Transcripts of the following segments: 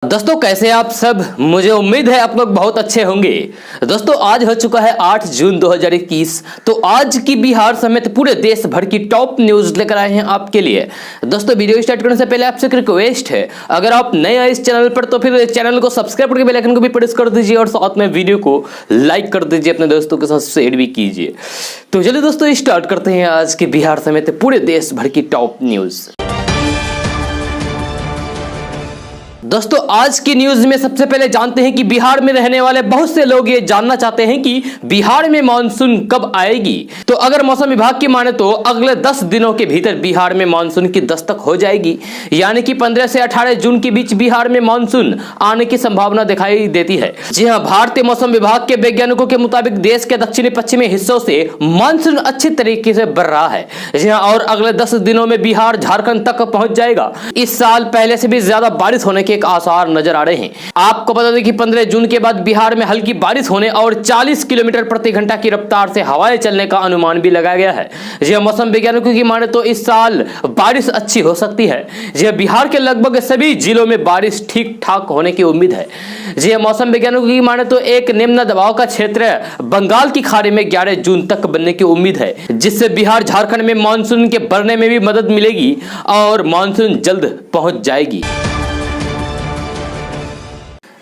दोस्तों कैसे आप सब। मुझे उम्मीद है आप लोग बहुत अच्छे होंगे। दोस्तों आज हो चुका है 8 जून 2021। तो आज की बिहार समेत पूरे देश भर की टॉप न्यूज लेकर आए हैं आपके लिए। दोस्तों वीडियो स्टार्ट करने से पहले आपसे एक रिक्वेस्ट है, अगर आप नए आए इस चैनल पर तो फिर चैनल को सब्सक्राइब करके बेल आइकन को भी प्रेस कर दीजिए और साथ में वीडियो को लाइक कर दीजिए, अपने दोस्तों के साथ शेयर भी कीजिए। तो चलिए दोस्तों स्टार्ट करते हैं आज के बिहार समेत पूरे देश भर की टॉप न्यूज। दोस्तों आज की न्यूज में सबसे पहले जानते हैं कि बिहार में रहने वाले बहुत से लोग ये जानना चाहते हैं कि बिहार में मानसून कब आएगी। तो अगर मौसम विभाग की माने तो अगले 10 दिनों के भीतर बिहार में मानसून की दस्तक हो जाएगी, यानी कि 15 से 18 जून के बीच बिहार में मानसून आने की संभावना दिखाई देती है। जी हां, भारतीय मौसम विभाग के वैज्ञानिकों के मुताबिक देश के दक्षिणी पश्चिमी हिस्सों से मानसून अच्छी तरीके से बढ़ रहा है। जी हां, और अगले 10 दिनों में बिहार झारखंड तक पहुंच जाएगा। इस साल पहले से भी ज्यादा बारिश होने के आसार नजर आ रहे हैं। आपको बता दें कि 15 जून के बाद बिहार में हल्की बारिश होने और 40 किलोमीटर प्रति घंटा की रफ्तार से हवाएं चलने का अनुमान भी लगाया गया है। जी मौसम वैज्ञानिकों की माने तो इस साल बारिश अच्छी हो सकती है। जी बिहार के लगभग सभी जिलों में बारिश ठीक ठाक होने की उम्मीद है। जी मौसम वैज्ञानिकों की माने तो एक निम्न दबाव का क्षेत्र बंगाल की खाड़ी में 11 जून तक बनने की उम्मीद है, जिससे बिहार झारखंड में मानसून के बढ़ने में भी मदद मिलेगी और मानसून जल्द पहुंच जाएगी।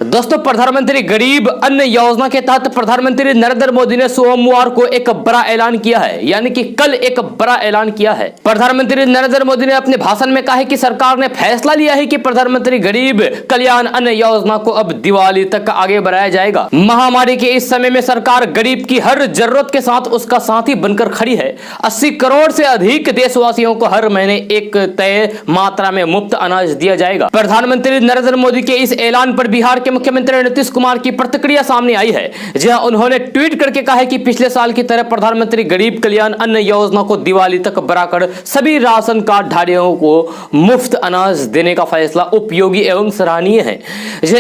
दोस्तों प्रधानमंत्री गरीब अन्न योजना के तहत प्रधानमंत्री नरेंद्र मोदी ने सोमवार को एक बड़ा ऐलान किया है, यानी कि कल एक बड़ा ऐलान किया है। प्रधानमंत्री नरेंद्र मोदी ने अपने भाषण में कहा है कि सरकार ने फैसला लिया है कि प्रधानमंत्री गरीब कल्याण अन्न योजना को अब दिवाली तक आगे बढ़ाया जाएगा। महामारी के इस समय में सरकार गरीब की हर जरूरत के साथ उसका साथी बनकर खड़ी है। 80 करोड़ से अधिक देशवासियों को हर महीने एक तय मात्रा में मुफ्त अनाज दिया जाएगा। प्रधानमंत्री नरेंद्र मोदी के इस ऐलान पर बिहार के मुख्यमंत्री नीतीश कुमार की प्रतिक्रिया सामने आई है। जहां उन्होंने ट्वीट करके कहा है कि पिछले साल की तरह प्रधानमंत्री गरीब कल्याण अन्न योजना को दिवाली तक बढ़ाकर सभी राशन कार्डधारियों को मुफ्त अनाज देने का फैसला उपयोगी एवं सराहनीय है।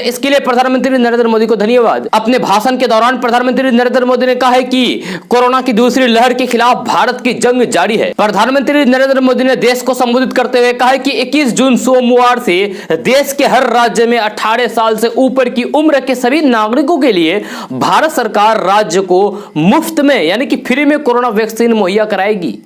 इसके लिए प्रधानमंत्री नरेंद्र मोदी को धन्यवाद। अपने भाषण के दौरान प्रधानमंत्री नरेंद्र मोदी ने कहा है कि कोरोना की दूसरी लहर के खिलाफ भारत की जंग जारी है। प्रधानमंत्री नरेंद्र मोदी ने देश को संबोधित करते हुए कहा है कि 21 जून सोमवार से देश के हर राज्य में 18 साल से ऊपर की उम्र के सभी नागरिकों के लिए भारत सरकार राज्य को मुफ्त में यानी कि फ्री में कोरोना वैक्सीन मुहैया कराएगी।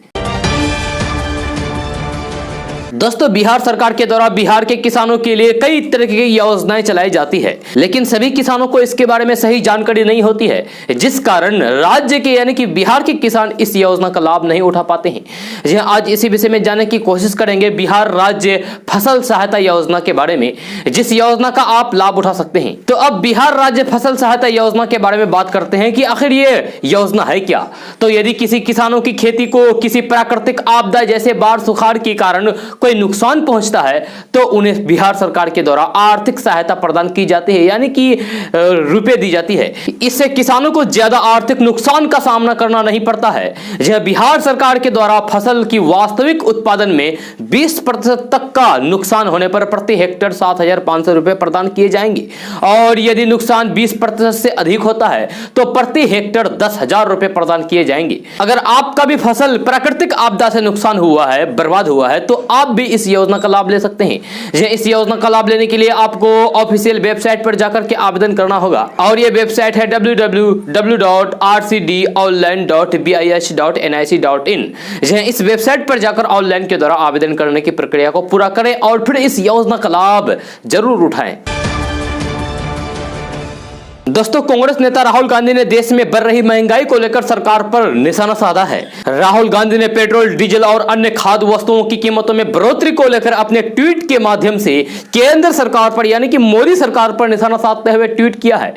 दोस्तों बिहार सरकार के द्वारा बिहार के किसानों के लिए कई तरह की योजनाएं चलाई जाती है, लेकिन सभी किसानों को इसके बारे में सही जानकारी नहीं होती है, जिस कारण राज्य के यानी कि बिहार के किसान इस योजना का लाभ नहीं उठा पाते हैं। जी आज इसी विषय में जानने की कोशिश करेंगे बिहार राज्य फसल सहायता योजना के बारे में, जिस योजना का आप लाभ उठा सकते हैं। तो अब बिहार राज्य फसल सहायता योजना के बारे में बात करते हैं कि आखिर ये योजना है क्या। तो यदि किसी किसानों की खेती को किसी प्राकृतिक आपदा जैसे बाढ़ सुखाड़ के कारण कोई नुकसान पहुंचता है तो उन्हें बिहार सरकार के द्वारा आर्थिक सहायता प्रदान की जाती है, यानी कि रुपए दी जाती है। इससे किसानों को ज्यादा आर्थिक नुकसान का सामना करना नहीं पड़ता है। यह बिहार सरकार के द्वारा फसल की वास्तविक उत्पादन में 20% तक का नुकसान होने पर प्रति हेक्टेयर 7,500 रुपए प्रदान किए जाएंगे, और यदि नुकसान 20% से अधिक होता है तो प्रति हेक्टेयर 10,000 रुपए प्रदान किए जाएंगे। अगर आपका भी फसल प्राकृतिक आपदा से नुकसान हुआ है, बर्बाद हुआ है, तो आप भी इस योजना का लाभ ले सकते हैं। इस योजना का लाभ लेने के लिए आपको ऑफिशियल वेबसाइट पर जाकर के आवेदन करना होगा, और यह वेबसाइट है www.rcdonline.bis.nic.in। इस वेबसाइट पर जाकर ऑनलाइन के द्वारा आवेदन करने की प्रक्रिया को पूरा करें और फिर इस योजना का लाभ जरूर उठाएं। दोस्तों कांग्रेस नेता राहुल गांधी ने देश में बढ़ रही महंगाई को लेकर सरकार पर निशाना साधा है। राहुल गांधी ने पेट्रोल, डीजल और अन्य खाद्य वस्तुओं की कीमतों में बढ़ोतरी को लेकर अपने ट्वीट के माध्यम से केंद्र सरकार पर यानी कि मोदी सरकार पर निशाना साधते हुए ट्वीट किया है।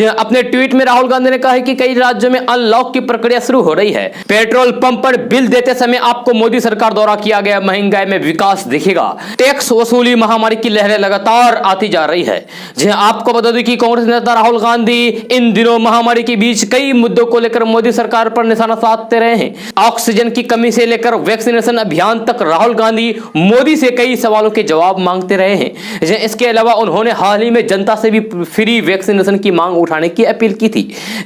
अपने ट्वीट में राहुल गांधी ने कहा है कि कई राज्यों में अनलॉक की प्रक्रिया शुरू हो रही है। पेट्रोल पंप पर बिल देते समय आपको मोदी सरकार द्वारा किया गया महंगाई में विकास दिखेगा। टैक्स वसूली महामारी की लहरें लगातार आती जा रही है। आपको बता दें कि कांग्रेस नेता राहुल गांधी इन दिनों महामारी के बीच कई मुद्दों को लेकर मोदी सरकार पर निशाना साधते रहे हैं। ऑक्सीजन की कमी से लेकर वैक्सीनेशन अभियान तक राहुल गांधी मोदी से कई सवालों के जवाब मांगते रहे हैं। इसके अलावा उन्होंने हाल ही में जनता से भी फ्री वैक्सीनेशन की मांग उठाने की अपील की थी।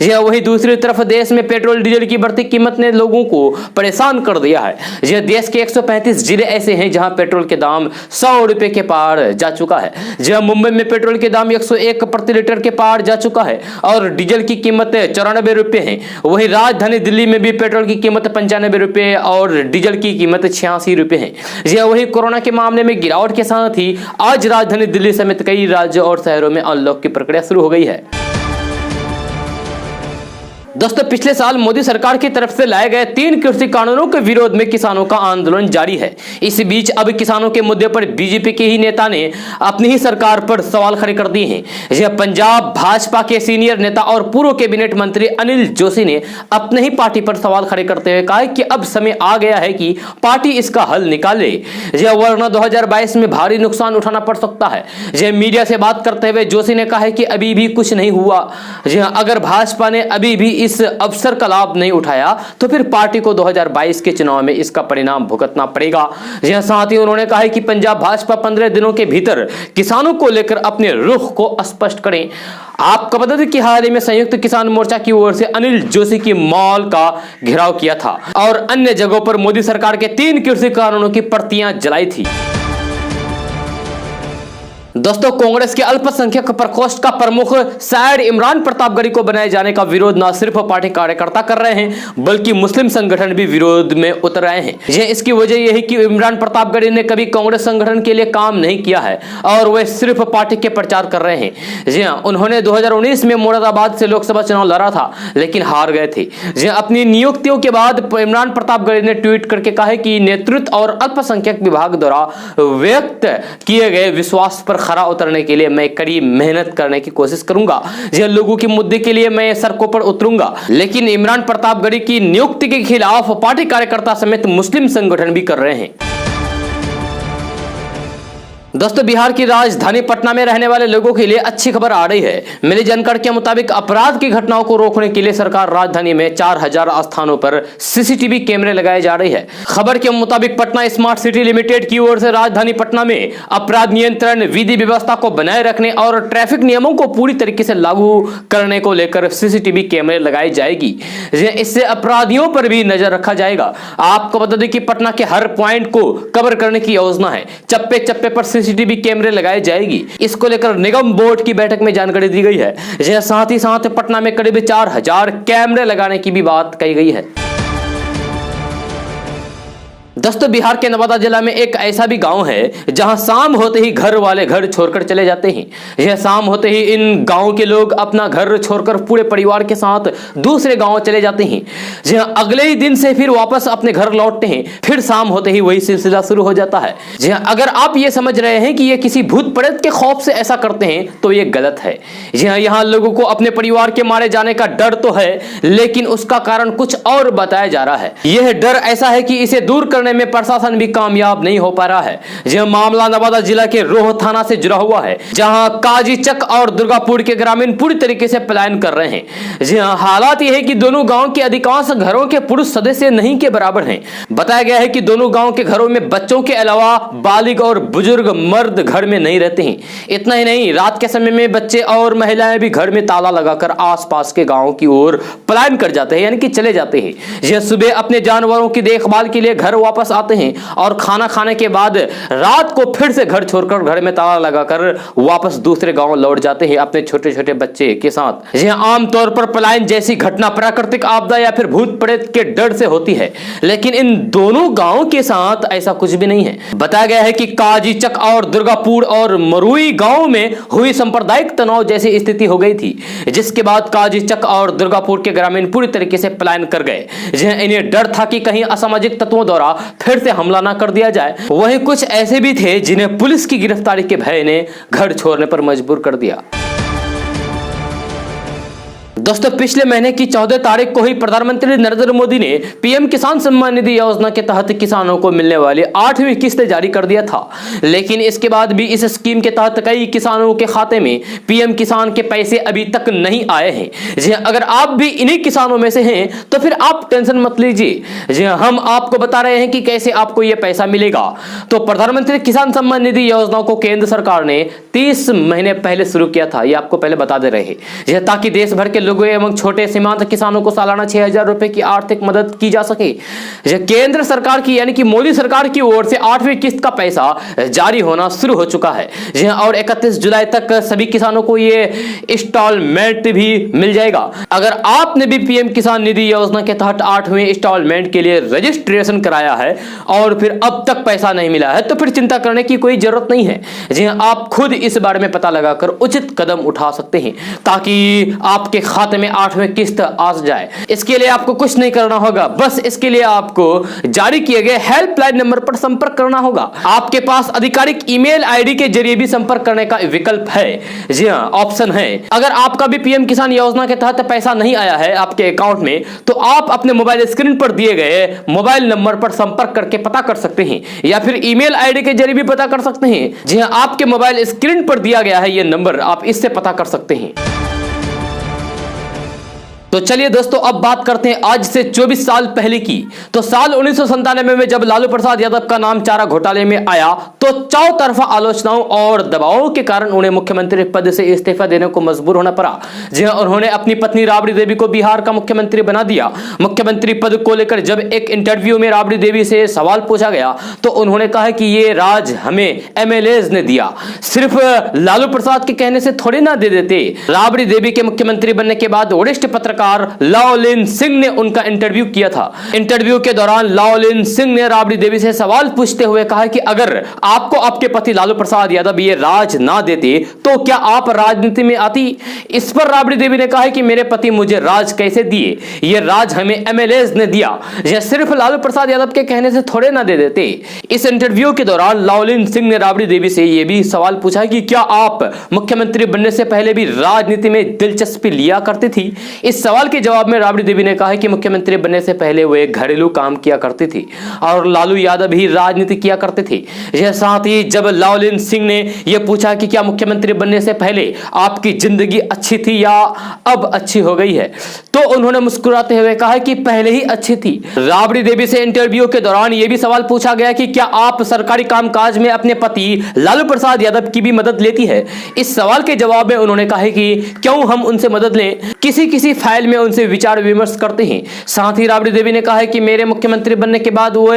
वही दूसरी तरफ देश में पेट्रोल डीजल की बढ़ती कीमत ने लोगों को परेशान कर दिया है। देश के 135 जिले ऐसे हैं जहां पेट्रोल के दाम 100 रुपए के पार जा चुका है। मुंबई में पेट्रोल के दाम 101 प्रति लीटर के पार जा चुका है और डीजल की कीमत 94 रुपए है। वही राजधानी दिल्ली में भी पेट्रोल की कीमत 95 रुपए और डीजल की कीमत 86 रुपए है। वही कोरोना के मामले में गिरावट के साथ ही आज राजधानी दिल्ली समेत कई राज्यों और शहरों में अनलॉक की प्रक्रिया शुरू हो गई है। दोस्तों, पिछले साल मोदी सरकार की तरफ से लाए गए 3 कृषि कानूनों के विरोध में किसानों का आंदोलन जारी है। इस बीच अब किसानों के मुद्दे पर बीजेपी के ही नेता ने अपनी ही सरकार पर सवाल खड़े कर दिए हैं। यह पंजाब भाजपा के सीनियर नेता और पूर्व कैबिनेट मंत्री अनिल जोशी ने अपने ही पार्टी पर सवाल खड़े करते हुए कहा कि अब समय आ गया है कि पार्टी इसका हल निकाले, वरना 2022 में भारी नुकसान उठाना पड़ सकता है। मीडिया से बात करते हुए जोशी ने कहा कि अभी भी कुछ नहीं हुआ। अगर भाजपा ने अभी भी इस अवसर का लाभ नहीं उठाया तो फिर पार्टी को 2022 के चुनाव में इसका परिणाम भुगतना पड़ेगा। साथ ही उन्होंने कहा कि पंजाब भाजपा 15 दिनों के भीतर किसानों को लेकर अपने रुख को स्पष्ट करें। आपको बता दें कि हाल ही में संयुक्त किसान मोर्चा की ओर से अनिल जोशी की मॉल का घेराव किया था और अन्य जगहों पर मोदी सरकार के 3 कृषि कानूनों की प्रतियां जलाई थी। दोस्तों, कांग्रेस के अल्पसंख्यक प्रकोष्ठ का प्रमुख सैयद इमरान प्रतापगढ़ी को बनाए जाने का विरोध न सिर्फ पार्टी कार्यकर्ता कर रहे हैं बल्कि मुस्लिम संगठन भी विरोध में उतर आए हैं। इसकी वजह यह है कि इमरान प्रतापगढ़ी ने कभी कांग्रेस संगठन के लिए काम नहीं किया है और वे सिर्फ पार्टी के प्रचार कर रहे हैं। उन्होंने 2019 में मुरादाबाद से लोकसभा चुनाव लड़ा था लेकिन हार गए थे। अपनी नियुक्तियों के बाद इमरान प्रतापगढ़ी ने ट्वीट करके कहा कि नेतृत्व और अल्पसंख्यक विभाग द्वारा व्यक्त किए गए विश्वास पर खरा उतरने के लिए मैं कड़ी मेहनत करने की कोशिश करूंगा। लोगों के मुद्दे के लिए मैं सड़कों पर उतरूंगा। लेकिन इमरान प्रतापगढ़ी की नियुक्ति के खिलाफ पार्टी कार्यकर्ता समेत मुस्लिम संगठन भी कर रहे हैं। दोस्तों, बिहार की राजधानी पटना में रहने वाले लोगों के लिए अच्छी खबर आ रही है। मिली जानकारी के मुताबिक अपराध की घटनाओं को रोकने के लिए सरकार राजधानी में 4000 स्थानों पर सीसीटीवी कैमरे लगाए जा रही है। खबर के मुताबिक पटना स्मार्ट सिटी लिमिटेड की ओर से राजधानी पटना में अपराध नियंत्रण विधि व्यवस्था को बनाए रखने और ट्रैफिक नियमों को पूरी तरीके से लागू करने को लेकर सीसीटीवी कैमरे लगाई जाएगी। इससे अपराधियों पर भी नजर रखा जाएगा। आपको बता दें कि पटना के हर पॉइंट को कवर करने की योजना है। चप्पे चप्पे पर सीसीटीवी कैमरे लगाए जाएगी। इसको लेकर निगम बोर्ड की बैठक में जानकारी दी गई है। साथ ही साथ पटना में करीब 4000 कैमरे लगाने की भी बात कही गई है। दोस्तों, बिहार के नवादा जिला में एक ऐसा भी गांव है जहां शाम होते ही घर वाले घर छोड़कर चले जाते हैं। शाम होते ही इन गांव के लोग अपना घर छोड़कर पूरे परिवार के साथ दूसरे गांव चले जाते हैं। अगले ही दिन से फिर वापस अपने घर लौटते हैं। फिर शाम होते ही वही सिलसिला शुरू हो जाता है। अगर आप ये समझ रहे हैं कि ये किसी भूत प्रेत के खौफ से ऐसा करते हैं तो ये गलत है। यहाँ लोगों को अपने परिवार के मारे जाने का डर तो है लेकिन उसका कारण कुछ और बताया जा रहा है। यह डर ऐसा है कि इसे दूर करने में प्रशासन भी कामयाब नहीं हो पा रहा है। यह मामला नवादा जिला के रोह थाना से जुड़ा हुआ है जहां काजीचक और दुर्गापुर के ग्रामीण पूरी तरीके से पलायन कर रहे हैं। हालात यह है कि दोनों गांव के अधिकांश घरों के पुरुष सदस्य नहीं के बराबर हैं। बताया गया है कि दोनों गांव के घरों में बच्चों के अलावा बालिग और बुजुर्ग मर्द घर में नहीं रहते हैं। इतना ही नहीं, रात के समय में बच्चे और महिलाएं भी घर में ताला लगाकर आसपास के गांव की ओर पलायन कर जाते हैं, यानी कि चले जाते हैं। यह सुबह अपने जानवरों की देखभाल के लिए घर वापस आते हैं और खाना खाने के बाद रात को फिर से घर छोड़कर घर में ताला लगाकर वापस दूसरे गांव लौट जाते हैं अपने छोटे छोटे बच्चे के साथ। यह आमतौर पर पलायन जैसी घटना प्राकृतिक आपदा या फिर भूत प्रेत के डर से होती है, लेकिन इन दोनों गांवों के साथ ऐसा कुछ भी नहीं है। बताया गया है कि काजीचक और दुर्गापुर और मरुई गांव में हुई सांप्रदायिक तनाव जैसी स्थिति हो गई थी, जिसके बाद काजीचक और दुर्गापुर के ग्रामीण पूरी तरीके से पलायन कर गए। इन्हें डर था कि कहीं असामाजिक तत्वों द्वारा फिर से हमला ना कर दिया जाए। वहीं कुछ ऐसे भी थे जिन्हें पुलिस की गिरफ्तारी के भय ने घर छोड़ने पर मजबूर कर दिया। दोस्तों पिछले महीने की 14 तारीख को ही प्रधानमंत्री नरेंद्र मोदी ने पीएम किसान सम्मान निधि योजना के तहत किसानों को मिलने वाली 8वीं किस्त जारी कर दिया था। लेकिन इसके बाद भी इस स्कीम के तहत कई किसानों के खाते में पीएम किसान के पैसे अभी तक नहीं आए हैं। जी हां, अगर आप भी इन्हीं किसानों में से हैं तो फिर आप टेंशन मत लीजिए। जी हां, हम आपको बता रहे हैं कि कैसे आपको यह पैसा मिलेगा। तो प्रधानमंत्री किसान सम्मान निधि योजना को केंद्र सरकार ने 30 महीने पहले शुरू किया था, ये आपको पहले बता दे रहे हैं, ताकि देश भर के लोगों एवं छोटे सीमांत किसानों को सालाना 6,000 रुपए की आर्थिक मदद की जा सके। केंद्र सरकार की यानी कि मोदी सरकार की ओर से 8वीं किस्त का पैसा जारी होना शुरू हो चुका है। जी हां, और 31 जुलाई तक सभी किसानों को ये इंस्टॉलमेंट भी मिल जाएगा। अगर आपने भी पीएम किसान निधि योजना के तहत 8वें इंस्टॉलमेंट के लिए रजिस्ट्रेशन कराया है और फिर अब तक पैसा नहीं मिला है तो फिर चिंता करने की कोई जरूरत नहीं है। जी हां, आप खुद इस बारे में पता लगाकर उचित कदम उठा सकते हैं ताकि आपके खाते में 8वें किस्त आ जाए। इसके लिए आपको कुछ नहीं करना होगा, बस इसके लिए आपको जारी किए गए हेल्पलाइन नंबर पर संपर्क करना होगा। आपके पास आधिकारिक ईमेल आईडी के जरिए भी संपर्क करने का विकल्प है। जी हां, ऑप्शन है। अगर आपका भी पीएम किसान योजना के तहत पैसा नहीं आया है आपके अकाउंट में तो आप अपने मोबाइल स्क्रीन पर दिए गए मोबाइल नंबर पर संपर्क करके पता कर सकते हैं या फिर ईमेल आईडी के जरिए भी पता कर सकते हैं। जी हां, आपके मोबाइल स्क्रीन पर दिया गया है यह नंबर, आप इससे पता कर सकते हैं। तो चलिए दोस्तों अब बात करते हैं आज से 24 साल पहले की। तो साल 1997 में जब लालू प्रसाद यादव का नाम चारा घोटाले में आया तो चारों तरफा आलोचनाओं और दबावों के कारण उन्हें मुख्यमंत्री पद से इस्तीफा देने को मजबूर होना पड़ा। जी हां, उन्होंने अपनी पत्नी राबड़ी देवी को बिहार का मुख्यमंत्री बना दिया। मुख्यमंत्री पद को लेकर जब एक इंटरव्यू में राबड़ी देवी से सवाल पूछा गया तो उन्होंने कहा कि ये राज हमें एमएलएज ने दिया, सिर्फ लालू प्रसाद के कहने से थोड़ी ना दे देते। राबड़ी देवी के मुख्यमंत्री बनने के बाद वरिष्ठ पत्रकार लाओलिन सिंह ने उनका इंटरव्यू किया था। इंटरव्यू के दौरान लाओलिन सिंह ने राबड़ी देवी से सवाल पूछते हुए कहा कि अगर आपको आपके पति लालू प्रसाद यादव ये राज ना देते तो क्या आप राजनीति में आती। इस पर राबड़ी देवी ने कहा कि मेरे पति मुझे राज कैसे दिए, ये राज हमें एमएलएज ने दिया, यह सिर्फ लालू प्रसाद यादव के कहने से थोड़े ना दे देते। इस इंटरव्यू के दौरान लाओलिन सिंह ने राबड़ी देवी से यह भी सवाल पूछा कि क्या आप मुख्यमंत्री बनने से पहले भी राजनीति में दिलचस्पी लिया करती थी। इस सवाल के जवाब में राबड़ी देवी ने कहा कि मुख्यमंत्री बनने से पहले वे घरेलू काम किया करती थी और लालू यादव भी राजनीति किया करते थे। यह साथ ही जब लाओलिन सिंह ने यह पूछा कि क्या मुख्यमंत्री बनने से पहले आपकी जिंदगी अच्छी थी या अब अच्छी हो गई है तो उन्होंने मुस्कुराते हुए कहा कि पहले ही अच्छी थी। राबड़ी देवी से इंटरव्यू के दौरान यह भी सवाल पूछा गया कि क्या आप सरकारी कामकाज में अपने पति लालू प्रसाद यादव की भी मदद लेती है। इस सवाल के जवाब में उन्होंने कहा कि क्यों हम उनसे मदद लें, किसी फाइल में उनसे विचार विमर्श करते हैं। साथ ही राबड़ी देवी ने कहा कि मेरे मुख्यमंत्री बनने के बाद वो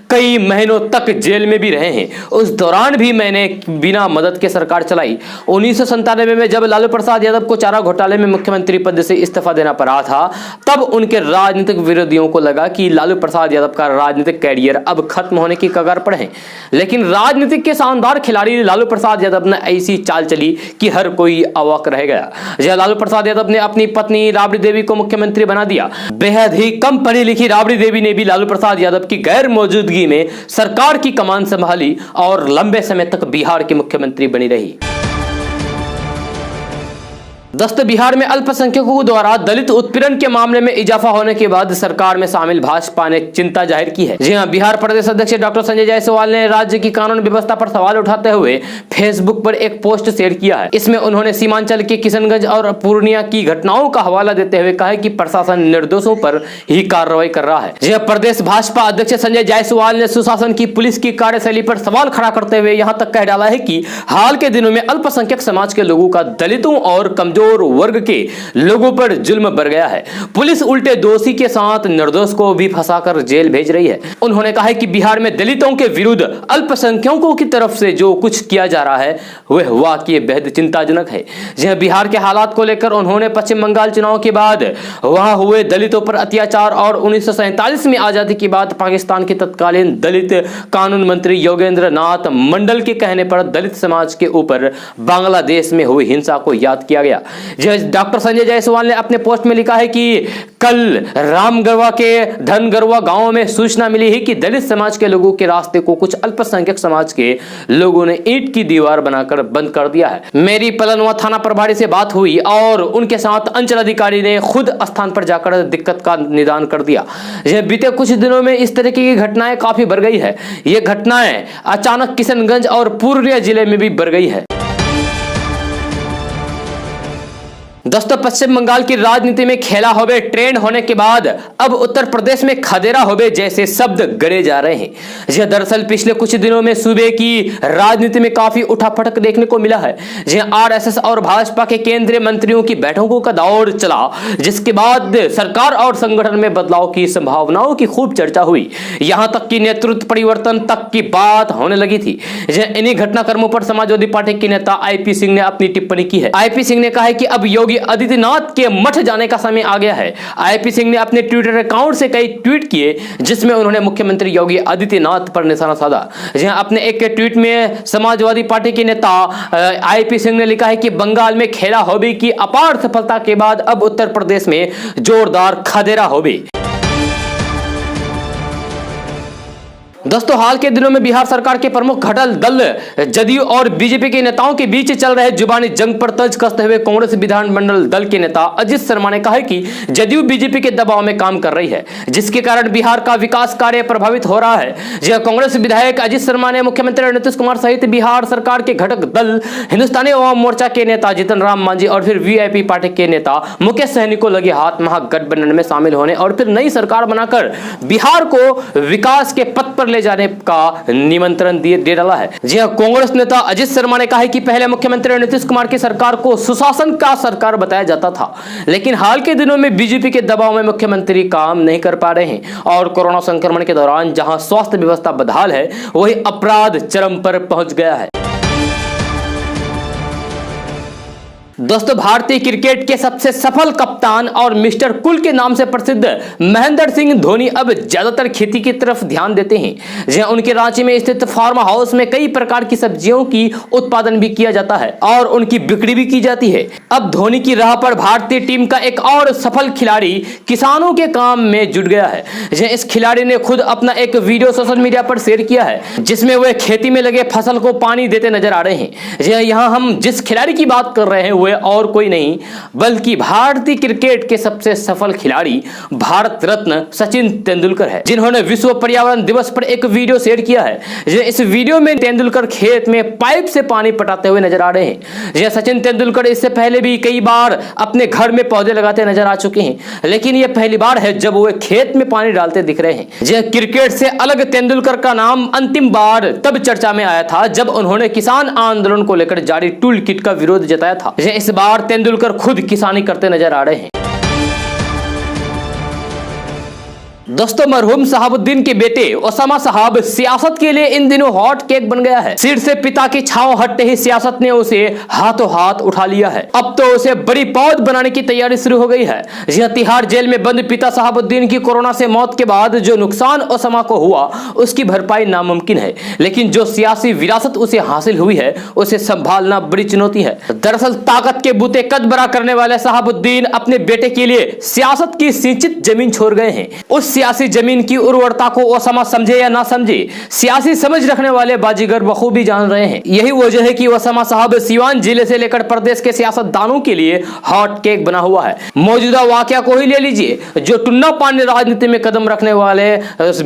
कई महीनों तक जेल में भी रहे हैं, उस दौरान भी मैंने बिना मदद के सरकार चलाई। 1997 में जब लालू प्रसाद यादव को चारा घोटाले में मुख्यमंत्री पद से इस्तीफा देना पड़ा था तब उनके राजनीतिक विरोधियों को लगा कि लालू प्रसाद यादव का राजनीतिक कैरियर अब खत्म होने की कगार पर है। लेकिन राजनीतिक के शानदार खिलाड़ी लालू प्रसाद यादव ने ऐसी चाल चली कि हर कोई अवाक रह गया। लालू प्रसाद यादव ने अपनी पत्नी राबड़ी देवी को मुख्यमंत्री बना दिया। बेहद ही कम पढ़ी लिखी राबड़ी देवी ने भी लालू प्रसाद यादव की गैर मौजूदगी में सरकार की कमान संभाली और लंबे समय तक बिहार की मुख्यमंत्री बनी रही। दोस्तों बिहार में अल्पसंख्यकों द्वारा दलित उत्पीड़न के मामले में इजाफा होने के बाद सरकार में शामिल भाजपा ने चिंता जाहिर की है। जी हां, बिहार प्रदेश अध्यक्ष डॉक्टर संजय जायसवाल ने राज्य की कानून व्यवस्था पर सवाल उठाते हुए फेसबुक पर एक पोस्ट शेयर किया है। इसमें उन्होंने सीमांचल के किशनगंज और पूर्णिया की घटनाओं का हवाला देते हुए कहा कि प्रशासन निर्दोषों पर ही कार्रवाई कर रहा है। जी हां, प्रदेश भाजपा अध्यक्ष संजय जायसवाल ने सुशासन की पुलिस की कार्यशैली पर सवाल खड़ा करते हुए यहां तक कह डाला है कि हाल के दिनों में अल्पसंख्यक समाज के लोगों का दलितों और कमजोर वर्ग के लोगों पर जुल्म बढ़ गया है। पुलिस उल्टे दोषी के साथ निर्दोष को भी फंसाकर जेल भेज रही है। उन्होंने कहा कि बिहार में दलितों के विरुद्ध अल्पसंख्यकों की तरफ से जो कुछ किया जा रहा है वह वाकई बेहद चिंताजनक है। जहां बिहार के हालात को लेकर उन्होंने पश्चिम बंगाल चुनाव के बाद वहां हुए दलितों पर अत्याचार और 1947 में आजादी के बाद पाकिस्तान के तत्कालीन दलित कानून मंत्री योगेंद्र नाथ मंडल के कहने पर दलित समाज के ऊपर बांग्लादेश में हुई हिंसा को याद किया गया। डॉक्टर संजय जायसवाल ने अपने पोस्ट में लिखा है कि कल रामगढ़वा के धनगरवा गांव में सूचना मिली है कि दलित समाज के लोगों के रास्ते को कुछ अल्पसंख्यक समाज के लोगों ने ईंट की दीवार बनाकर बंद कर दिया है। मेरी पलनवा थाना प्रभारी से बात हुई और उनके साथ अंचल अधिकारी ने खुद स्थान पर जाकर दिक्कत का निदान कर दिया। बीते कुछ दिनों में इस तरह की घटनाएं काफी बढ़ गई है। ये घटनाएं अचानक किशनगंज और पूर्णिया जिले में भी बढ़ गई है। दोस्तों, पश्चिम बंगाल की राजनीति में खेला होबे ट्रेंड होने के बाद अब उत्तर प्रदेश में खदेरा होबे जैसे शब्द गढ़े जा रहे हैं। यह दरअसल पिछले कुछ दिनों में सूबे की राजनीति में काफी उठापटक देखने को मिला है। जहां आरएसएस और भाजपा के केंद्रीय मंत्रियों की बैठकों का दौर चला, जिसके बाद सरकार और संगठन में बदलाव की संभावनाओं की खूब चर्चा हुई। यहां तक कि नेतृत्व परिवर्तन तक की बात होने लगी थी। इन्हीं घटनाक्रमों पर समाजवादी पार्टी के नेता आईपी सिंह ने अपनी टिप्पणी की है। आईपी सिंह ने कहा है कि अब योगी आदित्यनाथ के मठ जाने का समय आ गया है। आईपी सिंह ने अपने ट्विटर अकाउंट से कई ट्वीट किए जिसमें उन्होंने मुख्यमंत्री योगी आदित्यनाथ पर निशाना साधा। जहां अपने एक ट्वीट में समाजवादी पार्टी के नेता आईपी सिंह ने लिखा है कि बंगाल में खेला हॉबी की अपार सफलता के बाद अब उत्तर प्रदेश में जोरदार खदेरा हॉबी। दोस्तों, हाल के दिनों में बिहार सरकार के प्रमुख घटक दल जदयू और बीजेपी के नेताओं के बीच चल रहे जुबानी जंग पर तंज कसते हुए कांग्रेस विधानमंडल दल के नेता अजित शर्मा ने कहा है कि जदयू बीजेपी के दबाव में काम कर रही है, जिसके कारण बिहार का विकास कार्य प्रभावित हो रहा है। कांग्रेस विधायक अजित शर्मा ने मुख्यमंत्री नीतीश कुमार सहित बिहार सरकार के घटक दल हिंदुस्तानी अवाम मोर्चा के नेता जीतन राम मांझी और फिर वीआईपी पार्टी के नेता मुकेश सहनी को लगे हाथ महागठबंधन में शामिल होने और फिर नई सरकार बनाकर बिहार को विकास के पथ पर ले जाने का निमंत्रण दे डाला है। जी हां, कांग्रेस नेता अजित शर्मा ने कहा है कि पहले मुख्यमंत्री नीतीश कुमार की सरकार को सुशासन का सरकार बताया जाता था, लेकिन हाल के दिनों में बीजेपी के दबाव में मुख्यमंत्री काम नहीं कर पा रहे हैं और कोरोना संक्रमण के दौरान जहां स्वास्थ्य व्यवस्था बदहाल है, वही अपराध चरम पर पहुंच गया है। दोस्तों, भारतीय क्रिकेट के सबसे सफल कप्तान और मिस्टर कुल के नाम से प्रसिद्ध महेंद्र सिंह धोनी अब ज्यादातर खेती की तरफ ध्यान देते हैं। जहां उनके रांची में स्थित फार्म हाउस में कई प्रकार की सब्जियों की उत्पादन भी किया जाता है और उनकी बिक्री भी की जाती है। अब धोनी की राह पर भारतीय टीम का एक और सफल खिलाड़ी किसानों के काम में जुट गया है। इस खिलाड़ी ने खुद अपना एक वीडियो सोशल मीडिया पर शेयर किया है, जिसमें वह खेती में लगे फसल को पानी देते नजर आ रहे हैं। यहाँ हम जिस खिलाड़ी की बात कर रहे हैं और कोई नहीं बल्कि भारतीय क्रिकेट के सबसे सफल खिलाड़ी भारत रत्न सचिन तेंदुलकर है, जिन्होंने विश्व पर्यावरण दिवस पर एक वीडियो शेयर किया है। इस वीडियो में तेंदुलकर खेत में पाइप से पानी पटाते हुए नजर आ रहे हैं। सचिन तेंदुलकर इससे पहले भी कई बार अपने घर में पौधे लगाते नजर आ चुके हैं, लेकिन यह पहली बार है जब वो खेत में पानी डालते दिख रहे हैं। क्रिकेट से अलग तेंदुलकर का नाम अंतिम बार तब चर्चा में आया था जब उन्होंने किसान आंदोलन को लेकर जारी टूल किट का विरोध जताया था। इस बार तेंदुलकर खुद किसानी करते नजर आ रहे हैं। दोस्तों, मरहूम शहाबुद्दीन के बेटे ओसामा साहब सियासत के लिए इन दिनों हॉट केक बन गया है। सिर से पिता की छांव हटते ही सियासत ने उसे हाथों हाथ उठा लिया है। अब तो उसे बड़ी पौध बनाने की तैयारी शुरू हो गई है। तिहाड़ जेल में बंद पिता शहाबुद्दीन की कोरोना से मौत के बाद जो नुकसान ओसामा को हुआ उसकी भरपाई नामुमकिन है, लेकिन जो सियासी विरासत उसे हासिल हुई है उसे संभालना बड़ी चुनौती है। दरअसल ताकत के बूते कद बड़ा करने वाले शहाबुद्दीन अपने बेटे के लिए सियासत की सिंचित जमीन छोड़ गए हैं। उस सियासी जमीन की उर्वरता को ओसामा समझे या ना समझे, सियासी समझ रखने वाले बाजीगर बखूबी जान रहे हैं। यही वजह है कि ओसामा साहब सीवान जिले से लेकर प्रदेश के सियासतदानों के लिए हॉट केक बना हुआ है। मौजूदा वाकया को ही ले लीजिए, जो टुन्ना पांडे राजनीति में कदम रखने वाले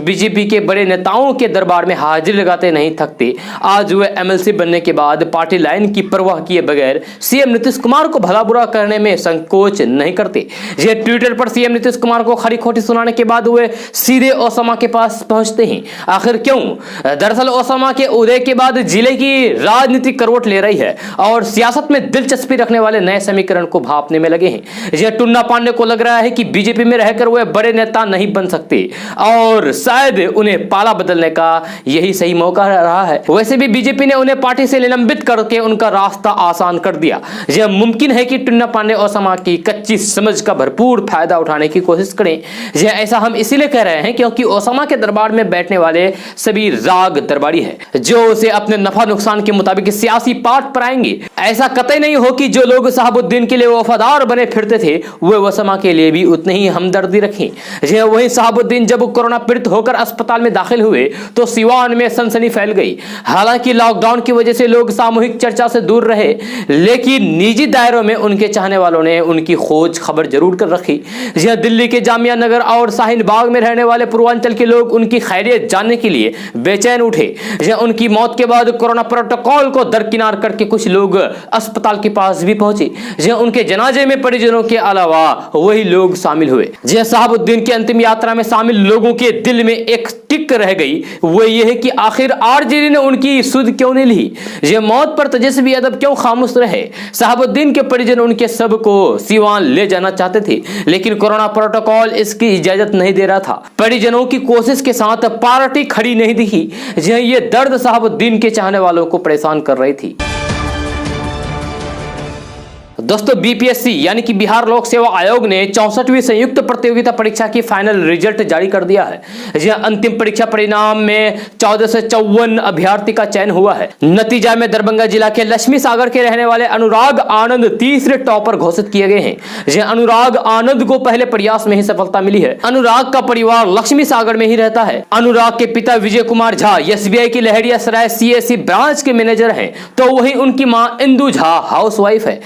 बीजेपी के बड़े नेताओं के दरबार में हाजिरी लगाते नहीं थकते, आज वे एमएलसी बनने के बाद पार्टी लाइन की परवाह किए बगैर सीएम नीतीश कुमार को भला बुरा करने में संकोच नहीं करते। ट्विटर पर सीएम नीतीश कुमार को खरी खोटी सुनाने के बाद वे सीधे ओसामा के पास पहुंचते हैं। आखिर क्यों? दरअसल ओसामा के उदय के बाद जिले की राजनीति करवट ले रही है और सियासत में दिलचस्पी रखने वाले नए समीकरण को भांपने में लगे हैं। टुन्ना पांडे को लग रहा है कि बीजेपी में रहकर वे बड़े नेता नहीं बन सकते और शायद उन्हें पाला बदलने का यही सही मौका रहा है। वैसे भी बीजेपी ने उन्हें पार्टी से निलंबित करके उनका रास्ता आसान कर दिया। यह मुमकिन है कि टुन्ना पांडे ओसामा की कच्ची समझ का भरपूर फायदा उठाने की कोशिश करें। ऐसा हम इसी इसीलिए कह रहे हैं क्योंकि ओसामा के दरबार में बैठने वाले सभी राग दरबारी है जो उसे अपने नफा नुकसान के मुताबिक सियासी पाठ पढ़ाएंगे। ऐसा कतई नहीं हो कि जो लोग शहाबुद्दीन के लिए वफादार बने फिरते थे वे ओसामा के लिए भी उतनी ही हमदर्दी रखें। जी वही शहाबुद्दीन जब कोरोना पीड़ित होकर अस्पताल में दाखिल हुए तो सिवान में सनसनी फैल गई। हालांकि लॉकडाउन की वजह से लोग सामूहिक चर्चा से दूर रहे, लेकिन निजी दायरों में उनके चाहने वालों ने उनकी खोज खबर जरूर कर रखी। जी दिल्ली के जामिया नगर और शाहीन बाग में रहने वाले पूर्वांचल के लोग उनकी खैरियत जानने के लिए बेचैन उठे। उनकी मौत के बाद कोरोना प्रोटोकॉल को दरकिनार करके कुछ लोग अस्पताल के पास भी पहुंचे। उनके जनाजे में परिजनों के अलावा वही लोग शामिल हुए। शहाबुद्दीन की अंतिम यात्रा में शामिल लोगों के दिल में एक टिक रह गई, वो ये है कि आखिर आरजेडी ने उनकी सुध क्यों नहीं ली। मौत पर तेजस्वी यादव क्यों खामोश रहे। शहाबुद्दीन के परिजन उनके शव को सिवान ले जाना चाहते थे, लेकिन कोरोना प्रोटोकॉल इसकी इजाजत नहीं दे रहा था। परिजनों की कोशिश के साथ पार्टी खड़ी नहीं दिखी। ये दर्द शहाबुद्दीन के चाहने वालों को परेशान कर रही थी। दोस्तों बीपीएससी यानी कि बिहार लोक सेवा आयोग ने 64वीं संयुक्त प्रतियोगिता परीक्षा की फाइनल रिजल्ट जारी कर दिया है। जी अंतिम परीक्षा परिणाम में 14 से 54 अभ्यर्थी का चयन हुआ है। नतीजा में दरभंगा जिला के लक्ष्मी सागर के रहने वाले अनुराग आनंद तीसरे टॉपर घोषित किए गए हैं। जी अनुराग आनंद को पहले प्रयास में ही सफलता मिली है। अनुराग का परिवार लक्ष्मी सागर में ही रहता है। अनुराग के पिता विजय कुमार झा एसबीआई की लहरिया सराय सीएससी ब्रांच के मैनेजर हैं, तो वहीं उनकी मां इंदु झा हाउसवाइफ है।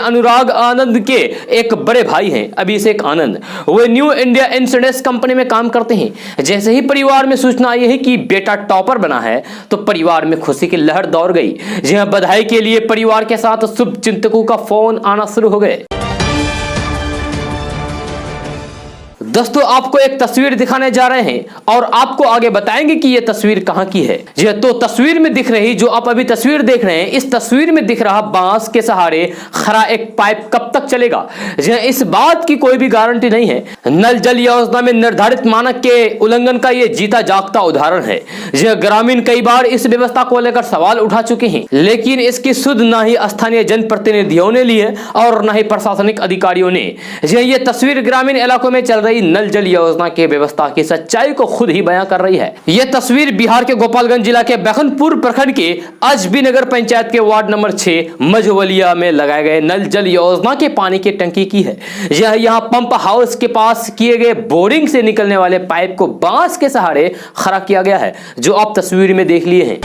अनुराग आनंद के एक बड़े भाई हैं अभिषेक आनंद, वे न्यू इंडिया इंश्योरेंस कंपनी में काम करते हैं। जैसे ही परिवार में सूचना आई है कि बेटा टॉपर बना है तो परिवार में खुशी की लहर दौड़ गई। जी हां, बधाई के लिए परिवार के साथ शुभ चिंतकों का फोन आना शुरू हो गए। दोस्तों आपको एक तस्वीर दिखाने जा रहे हैं और आपको आगे बताएंगे कि यह तस्वीर कहां की है। जी तो तस्वीर में दिख रही, जो आप अभी तस्वीर देख रहे हैं, इस तस्वीर में दिख रहा बांस के सहारे खड़ा एक पाइप कब तक चलेगा, जी इस बात की कोई भी गारंटी नहीं है। नल जल योजना में निर्धारित मानक के उल्लंघन का यह जीता जागता उदाहरण है। जी ग्रामीण कई बार इस व्यवस्था को लेकर सवाल उठा चुके हैं, लेकिन इसकी सुध न ही स्थानीय जनप्रतिनिधियों ने ली है और न ही प्रशासनिक अधिकारियों ने। जी ये तस्वीर ग्रामीण इलाकों में चल रही नल जल योजना के व्यवस्था की सच्चाई को खुद ही बयां कर रही है। यह तस्वीर बिहार के गोपालगंज जिला के बैकुंठपुर प्रखंड के अजबी नगर पंचायत के वार्ड नंबर 6 मझवलिया में लगाए गए नल जल योजना के पानी की टंकी की है। यह यहाँ पंप हाउस के पास किए गए बोरिंग से निकलने वाले पाइप को बांस के सहारे खड़ा किया गया है, जो आप तस्वीर में देख लिए हैं।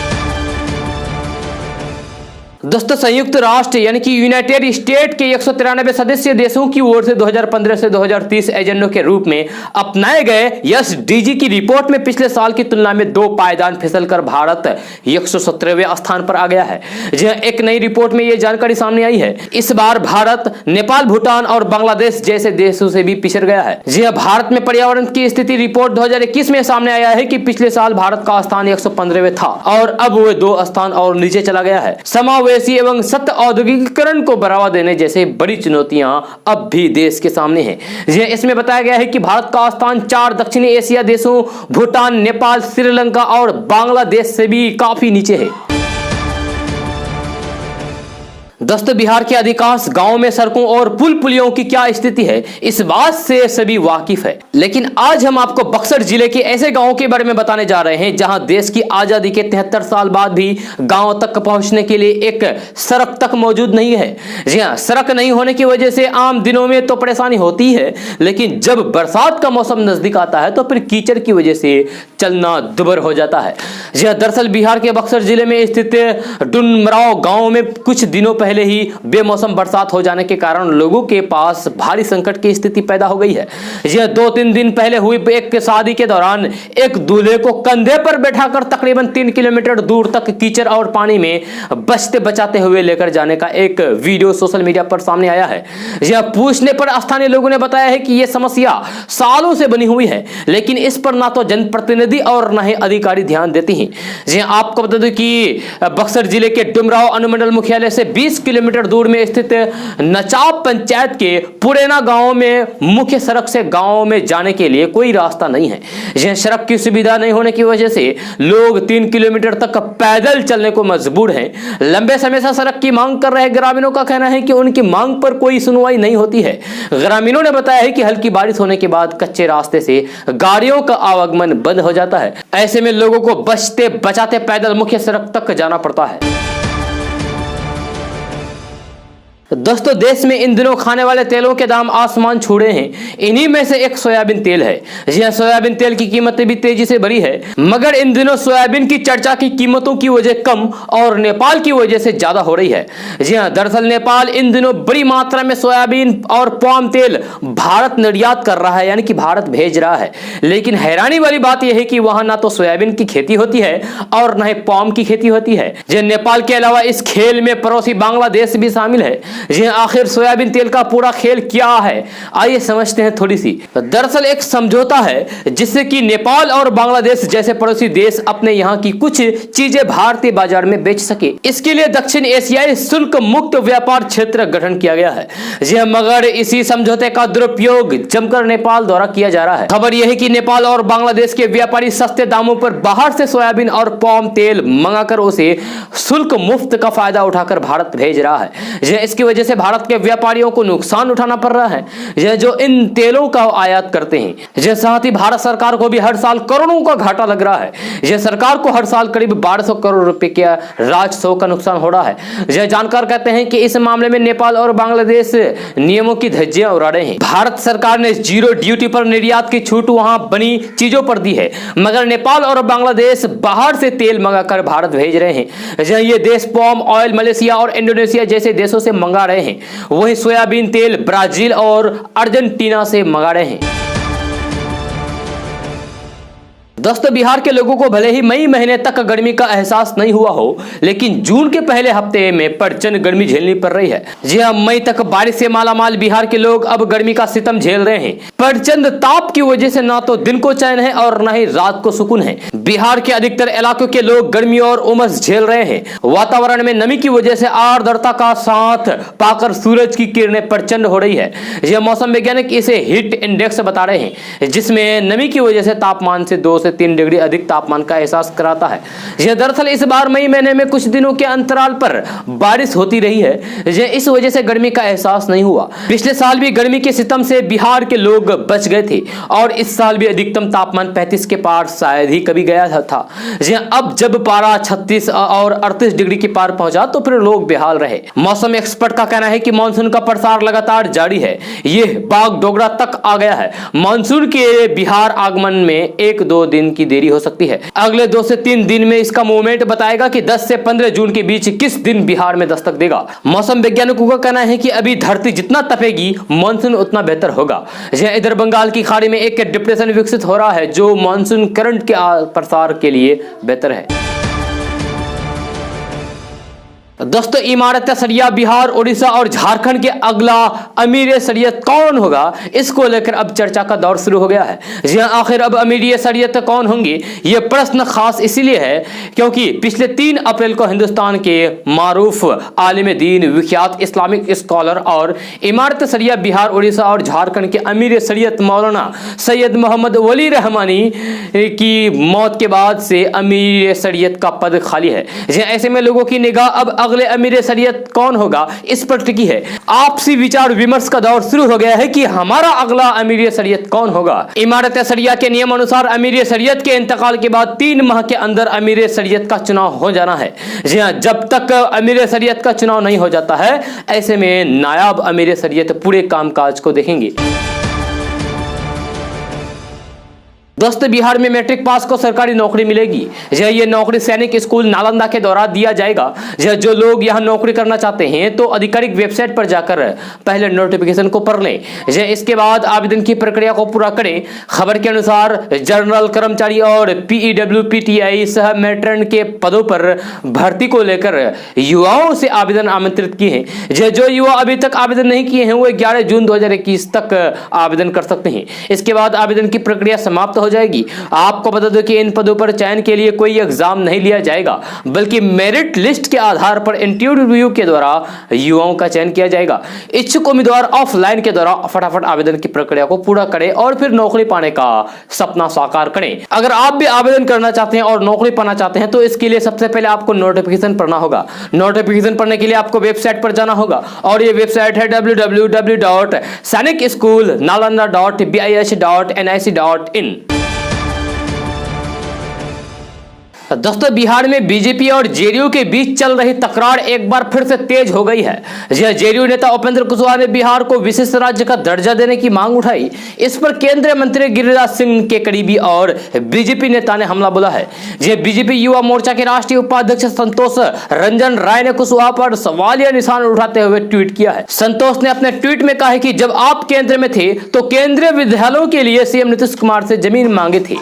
दोस्तों संयुक्त राष्ट्र यानी कि यूनाइटेड स्टेट के 193 सदस्य देशों की ओर से 2015 से 2030 एजेंडों के रूप में अपनाए गए एसडीजी की रिपोर्ट में पिछले साल की तुलना में 2 पायदान फिसलकर भारत 117वें स्थान पर आ गया है। एक नई रिपोर्ट में यह जानकारी सामने आई है। इस बार भारत नेपाल, भूटान और बांग्लादेश जैसे देशों से भी पिछड़ गया है। जी भारत में पर्यावरण की स्थिति रिपोर्ट 2021 में सामने आया है कि पिछले साल भारत का स्थान 115वें था और अब वह 2 स्थान और नीचे चला गया है। एवं सत्य औद्योगिकीकरण को बढ़ावा देने जैसे बड़ी चुनौतियां अब भी देश के सामने हैं। इसमें बताया गया है कि भारत का स्थान 4 दक्षिणी एशिया देशों भूटान, नेपाल, श्रीलंका और बांग्लादेश से भी काफी नीचे है। दोस्तों बिहार के अधिकांश गांवों में सड़कों और पुल पुलियों की क्या स्थिति है, इस बात से सभी वाकिफ है। लेकिन आज हम आपको बक्सर जिले के ऐसे गांवों के बारे में बताने जा रहे हैं जहां देश की आजादी के 73 साल बाद भी गांव तक पहुंचने के लिए एक सड़क तक मौजूद नहीं है। जी हाँ, सड़क नहीं होने की वजह से आम दिनों में तो परेशानी होती है, लेकिन जब बरसात का मौसम नजदीक आता है तो फिर कीचड़ की वजह से चलना दुभर हो जाता है। जी हाँ, दरअसल बिहार के बक्सर जिले में स्थित डुमराव गांव में कुछ दिनों पहले ही बेमौसम बरसात हो जाने के कारण लोगों के पास भारी संकट की स्थिति पैदा हो गई है। यह 2-3 दिन पहले हुई एक शादी के दौरान एक दूल्हे को कंधे पर बैठाकर तकरीबन 3 किलोमीटर दूर तक कीचड़ और पानी में बचते बचाते हुए लेकर जाने का एक वीडियो सोशल मीडिया पर सामने आया है। यह पूछने पर स्थानीय लोगों ने बताया है कि यह समस्या सालों से बनी हुई है, लेकिन इस पर ना तो जनप्रतिनिधि और ना ही अधिकारी ध्यान देते हैं। जी आपको बता दूं कि बक्सर जिले के डुमराव अनुमंडल मुख्यालय से 20 किलोमीटर दूर में स्थित नचाब पंचायत के पुरेना गांव में मुख्य सड़क से गांव में जाने के लिए कोई रास्ता नहीं है। यह सड़क की सुविधा नहीं होने की वजह से लोग 3 किलोमीटर तक पैदल चलने को मजबूर हैं। लंबे समय से सड़क की मांग कर रहे ग्रामीणों का कहना है कि उनकी मांग पर कोई सुनवाई नहीं होती है। ग्रामीणों ने बताया है कि हल्की बारिश होने के बाद कच्चे रास्ते से गाड़ियों का आवागमन बंद हो जाता है। ऐसे में लोगों को बचते बचाते पैदल मुख्य सड़क तक जाना पड़ता है। दोस्तों, देश में इन दिनों खाने वाले तेलों के दाम आसमान छू रहे हैं। इन्हीं में से एक सोयाबीन तेल है। जी हां, सोयाबीन तेल की कीमतें भी तेजी से बढ़ी है, मगर इन दिनों सोयाबीन की चर्चा की कीमतों की वजह कम और नेपाल की वजह से ज्यादा हो रही है। जी हां, दरअसल नेपाल इन दिनों बड़ी मात्रा में सोयाबीन और पाम तेल भारत निर्यात कर रहा है, यानी कि भारत भेज रहा है। लेकिन हैरानी वाली बात यह है कि वहां ना तो सोयाबीन की खेती होती है और न ही पाम की खेती होती है। जी, नेपाल के अलावा इस खेल में पड़ोसी बांग्लादेश भी शामिल है। जी आखिर सोयाबीन तेल का पूरा खेल क्या है, आइए समझते हैं थोड़ी सी। दरअसल एक समझौता है जिससे कि नेपाल और बांग्लादेश जैसे पड़ोसी देश अपने यहाँ की कुछ चीजें भारतीय बाजार में बेच सके। इसके लिए दक्षिण एशियाई शुल्क मुक्त व्यापार क्षेत्र गठन किया गया है। जी मगर इसी समझौते का दुरुपयोग जमकर नेपाल द्वारा किया जा रहा है। खबर यह है कि नेपाल और बांग्लादेश के व्यापारी सस्ते दामों पर बाहर से सोयाबीन और पाम तेल मंगाकर उसे शुल्क मुफ्त का फायदा उठाकर भारत भेज रहा है। इसकी वजह से भारत के व्यापारियों को नुकसान उठाना पड़ रहा है, यह जो इन तेलों का आयात करते हैं। यह साथ ही भारत सरकार को भी हर साल करोड़ों का घाटा लग रहा है। यह सरकार को हर साल करीब 1200 करोड़ रुपए के राजस्व का नुकसान हो रहा है। यह जानकार कहते हैं कि इस मामले में नेपाल और बांग्लादेश नियमों की धज्जियां उड़ा रहे हैं। भारत सरकार ने जीरो ड्यूटी पर निर्यात की छूट वहां बनी चीजों पर दी है, मगर नेपाल और बांग्लादेश बाहर से तेल मंगाकर भारत भेज रहे हैं। ये देश पाम ऑयल मलेशिया और इंडोनेशिया जैसे देशों से मंगा रहे हैं। वहीं सोयाबीन तेल ब्राजील और अर्जेंटीना से मंगा रहे हैं। दोस्तों, बिहार के लोगों को भले ही मई महीने तक गर्मी का एहसास नहीं हुआ हो, लेकिन जून के पहले हफ्ते में प्रचंड गर्मी झेलनी पड़ रही है। जी हां, मई तक बारिश से मालामाल बिहार के लोग अब गर्मी का सितम झेल रहे हैं। प्रचंड ताप की वजह से ना तो दिन को चैन है और ना ही रात को सुकून है। बिहार के अधिकतर इलाकों के लोग गर्मी और उमस झेल रहे हैं। वातावरण में नमी की वजह से आर्द्रता का साथ पाकर सूरज की किरणें प्रचंड हो रही है। यह मौसम वैज्ञानिक इसे हीट इंडेक्स बता रहे हैं, जिसमें नमी की वजह से तापमान से 2 से 3 डिग्री अधिक तापमान का एहसास कराता है। यह दरअसल इस बार मई महीने में कुछ दिनों के अंतराल पर बारिश होती रही है, इस वजह से गर्मी का एहसास नहीं हुआ। पिछले साल भी गर्मी के सितम से बिहार के लोग बच गए थे और इस साल भी अधिकतम तापमान 35 के पार शायद ही कभी गया था। अब जब पारा 36 और 38 डिग्री के पार पहुंचा तो फिर लोग बेहाल रहे। मौसम एक्सपर्ट का कहना है कि मानसून का प्रसार लगातार जारी है। यह बाग डोगरा तक आ गया है। मानसून के बिहार आगमन में 1-2 दिन की देरी हो सकती है। अगले 2 से 3 दिन में इसका मूवमेंट बताएगा कि 10 से 15 जून के बीच किस दिन बिहार में दस्तक देगा। मौसम वैज्ञानिकों का कहना है कि अभी धरती जितना तपेगी मानसून उतना बेहतर होगा। इधर बंगाल की खाड़ी में एक डिप्रेशन विकसित हो रहा है जो मानसून करंट के प्रसार के लिए बेहतर है। दोस्तों, इमारत सरिया बिहार, उड़ीसा और झारखंड के अगला अमीर शरीयत कौन होगा, इसको लेकर अब चर्चा का दौर शुरू हो गया है। जी हां, आखिर अब अमीर शरीयत कौन होंगे, यह प्रश्न खास इसीलिए है क्योंकि पिछले 3 अप्रैल को हिंदुस्तान के मारूफ आलिम दीन, विख्यात इस्लामिक स्कॉलर और इमारत सरिया बिहार, उड़ीसा और झारखंड के अमीर शरीयत मौलाना सैयद मोहम्मद वली रहमानी की मौत के बाद से अमीर शरीयत का पद खाली है। ऐसे में लोगों की निगाह अब अगले अमीर शरीयत कौन होगा इस पर टिकी है। आपसी विचार विमर्श का दौर शुरू हो गया है कि हमारा अगला अमीर शरीयत कौन होगा। इमारत शरिया के नियम अनुसार अमीर शरीयत के इंतकाल के बाद 3 माह के अंदर अमीर शरीयत का चुनाव हो जाना है। जी हां, जब तक अमीर शरीयत का चुनाव नहीं हो जाता है, ऐसे में नायाब अमीर शरीयत पूरे कामकाज को देखेंगे। दोस्तों, बिहार में मैट्रिक पास को सरकारी नौकरी मिलेगी। ये नौकरी सैनिक स्कूल नालंदा के द्वारा दिया जाएगा। जो लोग यहाँ नौकरी करना चाहते हैं तो आधिकारिक वेबसाइट पर जाकर पहले नोटिफिकेशन को पढ़ लें। इसके बाद आवेदन की प्रक्रिया को पूरा करें। खबर के अनुसार जनरल कर्मचारी और PEW PTI सह मैट्रन के पदों पर भर्ती को लेकर युवाओं से आवेदन आमंत्रित किए हैं। जो युवा अभी तक आवेदन नहीं किए हैं वो 11 जून 2021 तक आवेदन कर सकते हैं। इसके बाद आवेदन की प्रक्रिया समाप्त हो जाएगी। आपको बता दो कि इन पदों पर चयन के लिए कोई एग्जाम नहीं लिया जाएगा, बल्कि मेरिट लिस्ट के आधार पर इंटरव्यू के द्वारा युवाओं का चयन किया जाएगा। इच्छुक उम्मीदवार ऑफलाइन के द्वारा फटाफट आवेदन की प्रक्रिया को पूरा करें और फिर नौकरी पाने का सपना साकार करें। अगर आप भी आवेदन करना चाहते हैं और नौकरी पाना चाहते हैं तो इसके लिए सबसे पहले आपको नोटिफिकेशन पढ़ना होगा। नोटिफिकेशन पढ़ने के लिए आपको वेबसाइट पर जाना होगा और ये वेबसाइट है www.sainikschoolnalanda.bih.nic.in। दोस्तों, बिहार में बीजेपी और जेडीयू के बीच चल रही तकरार एक बार फिर से तेज हो गई है। जेडीयू नेता उपेंद्र कुशवाहा ने बिहार को विशिष्ट राज्य का दर्जा देने की मांग उठाई। इस पर केंद्रीय मंत्री गिरिराज सिंह के करीबी और बीजेपी नेता ने हमला बोला है। बीजेपी युवा मोर्चा के राष्ट्रीय उपाध्यक्ष संतोष रंजन राय ने कुशवाहा पर सवालिया निशान उठाते हुए ट्वीट किया है। संतोष ने अपने ट्वीट में कहा है कि जब आप केंद्र में थे तो केंद्रीय विद्यालयों के लिए सीएम नीतीश कुमार से जमीन मांगी थी।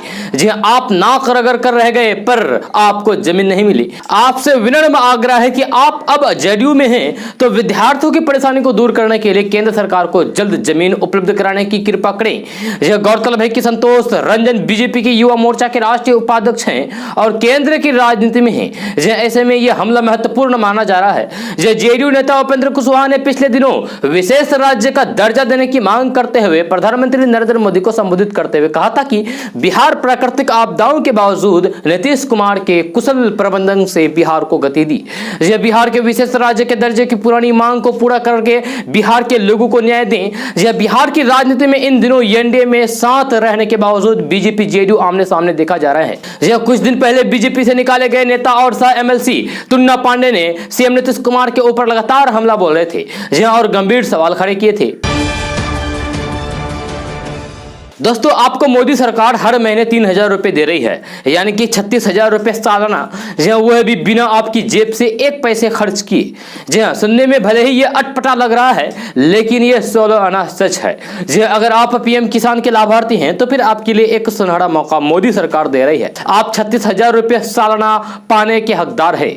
आप नाक रगड़ कर रह गए पर आपको जमीन नहीं मिली। आपसे विनम्र आग्रह है कि आप अब जेडीयू में हैं तो विद्यार्थियों की परेशानी को दूर करने के लिए केंद्र सरकार को जल्द जमीन उपलब्ध कराने की कृपा करें। यह गौरतलब है कि संतोष रंजन बीजेपी की युवा मोर्चा के राष्ट्रीय उपाध्यक्ष हैं और केंद्र की राजनीति में हैं। ऐसे में यह हमला महत्वपूर्ण माना जा रहा है। जेडीयू नेता उपेंद्र कुशवाहा ने पिछले दिनों विशेष राज्य का दर्जा देने की मांग करते हुए प्रधानमंत्री नरेंद्र मोदी को संबोधित करते हुए कहा था कि बिहार प्राकृतिक आपदाओं के बावजूद नीतीश कुमार के कुशल प्रबंधन से बिहार को गति दी। बिहार के विशेष राज्य के दर्जे की पुरानी मांग को पूरा करके बिहार के लोगों को न्याय दें। बिहार की राजनीति में इन दिनों एनडीए में साथ रहने के बावजूद बीजेपी जेडीयू आमने सामने देखा जा रहा है। कुछ दिन पहले बीजेपी से निकाले गए नेता और सह एमएलसी तुन्ना पांडे ने सीएम नीतीश कुमार के ऊपर लगातार हमला बोल रहे थे और गंभीर सवाल खड़े किए थे। दोस्तों, आपको मोदी सरकार हर महीने 3,000 रुपए दे रही है, यानी कि 36,000 रुपए सालाना, वह भी बिना आपकी जेब से एक पैसे खर्च किए। सुनने में भले ही यह अटपटा लग रहा है, लेकिन यह 16 आना सच है। अगर आप पीएम किसान के लाभार्थी हैं तो फिर आपके लिए एक सुनहरा मौका मोदी सरकार दे रही है। आप 36,000 रुपए सालाना पाने के हकदार है।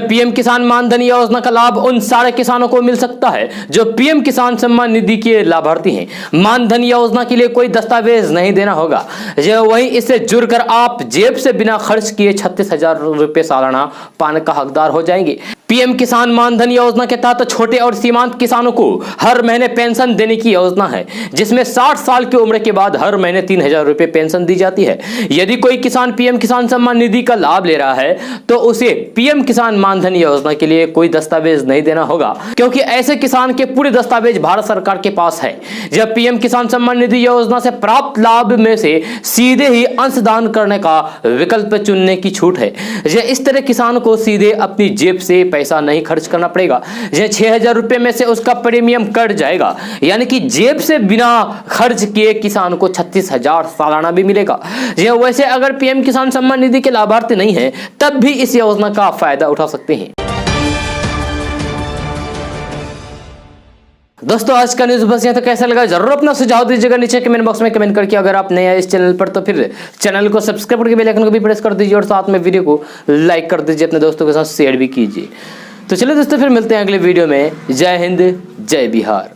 पीएम किसान मानधन योजना का लाभ उन सारे किसानों को मिल सकता है जो पीएम किसान सम्मान निधि के लाभार्थी हैं। मानधन योजना के लिए कोई दस्तावेज नहीं देना होगा। वहीं इससे जुड़कर आप जेब से बिना खर्च किए 36,000 रुपए सालाना पाने का हकदार हो जाएंगे। पीएम किसान मानधन योजना के तहत छोटे और सीमांत किसानों को हर महीने पेंशन देने की योजना है, जिसमें 60 साल की उम्र के बाद हर महीने 3,000 रुपए पेंशन दी जाती है। यदि कोई किसान पीएम किसान सम्मान निधि का लाभ ले रहा है तो उसे पीएम किसान मानधन योजना के लिए कोई दस्तावेज नहीं देना होगा, क्योंकि ऐसे किसान के पूरे दस्तावेज भारत सरकार के पास है। जब पीएम किसान सम्मान निधि योजना से प्राप्त लाभ में से सीधे ही अंशदान करने का विकल्प चुनने की छूट है। इस तरह किसान को सीधे अपनी जेब से पैसा नहीं खर्च करना पड़ेगा। 6,000 रुपए में से उसका प्रीमियम कट जाएगा, यानी कि जेब से बिना खर्च किए किसान को 36,000 सालाना भी मिलेगा। वैसे अगर पीएम किसान सम्मान निधि के लाभार्थी नहीं है तब भी इस योजना का फायदा उठा सकते हैं। दोस्तों, आज का न्यूज़ बस यहाँ तक। कैसा लगा जरूर अपना सुझाव दीजिएगा नीचे कमेंट बॉक्स में कमेंट करके। अगर आप नए हैं इस चैनल पर तो फिर चैनल को सब्सक्राइब करके बेल आइकन को भी प्रेस कर दीजिए और साथ में वीडियो को लाइक कर दीजिए, अपने दोस्तों के साथ शेयर भी कीजिए। तो चलिए दोस्तों, फिर मिलते हैं अगले वीडियो में। जय हिंद, जय बिहार।